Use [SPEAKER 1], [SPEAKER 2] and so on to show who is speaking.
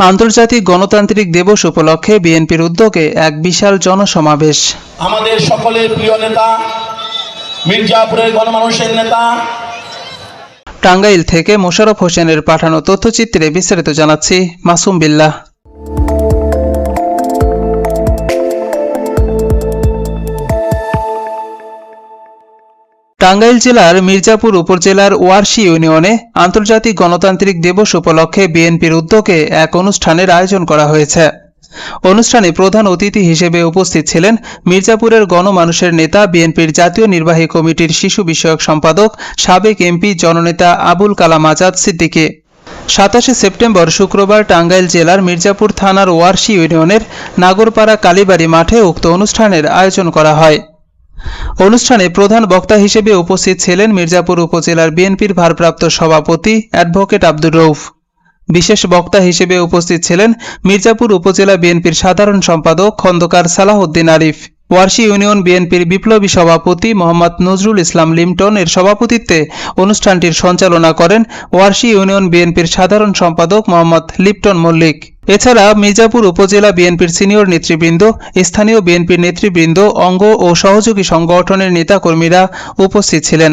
[SPEAKER 1] আন্তর্জাতিক গণতান্ত্রিক দিবস উপলক্ষে বিএনপির উদ্যোগে এক বিশাল জনসমাবেশ।
[SPEAKER 2] আমাদের সকলের প্রিয় নেতা, মির্জাপুরের গণমানুষের নেতা।
[SPEAKER 1] টাঙ্গাইল থেকে মোশাররফ হোসেনের পাঠানো তথ্যচিত্রে বিস্তারিত জানাচ্ছি মাসুম বিল্লাহ। টাঙ্গাইল জেলার মির্জাপুর উপজেলার ওয়ারশী ইউনিয়নে আন্তর্জাতিক গণতান্ত্রিক দিবস উপলক্ষে বিএনপির উদ্যোগে এক অনুষ্ঠানের আয়োজন করা হয়েছে। অনুষ্ঠানে প্রধান অতিথি হিসেবে উপস্থিত ছিলেন মির্জাপুরের গণমানুষের নেতা, বিএনপির জাতীয় নির্বাহী কমিটির শিশু বিষয়ক সম্পাদক, সাবেক এমপি জননেতা আবুল কালাম আজাদ সিদ্দিকী। 27 সেপ্টেম্বর শুক্রবার টাঙ্গাইল জেলার মির্জাপুর থানার ওয়ারশী ইউনিয়নের নাগরপাড়া কালীবাড়ি মাঠে উক্ত অনুষ্ঠানের আয়োজন করা হয়। অনুষ্ঠানে প্রধান বক্তা হিসেবে উপস্থিত ছিলেন মির্জাপুর উপজেলার বিএনপির ভারপ্রাপ্ত সভাপতি অ্যাডভোকেট আব্দুর রউফ। বিশেষ বক্তা হিসেবে উপস্থিত ছিলেন মির্জাপুর উপজেলা বিএনপির সাধারণ সম্পাদক খন্দকার সালাহউদ্দিন আরিফ। ওয়ারশী ইউনিয়ন বিএনপির বিপ্লবী সভাপতি মোহাম্মদ নজরুল ইসলাম লিমটন এর সভাপতিত্বে অনুষ্ঠানটির সঞ্চালনা করেন ওয়ারশী ইউনিয়ন বিএনপির সাধারণ সম্পাদক মোহাম্মদ লিপটন মল্লিক। এছাড়া মির্জাপুর উপজেলা বিএনপির সিনিয়র নেতৃবৃন্দ, স্থানীয় বিএনপির নেতৃবৃন্দ, অঙ্গ ও সহযোগী সংগঠনের নেতাকর্মীরা উপস্থিত ছিলেন।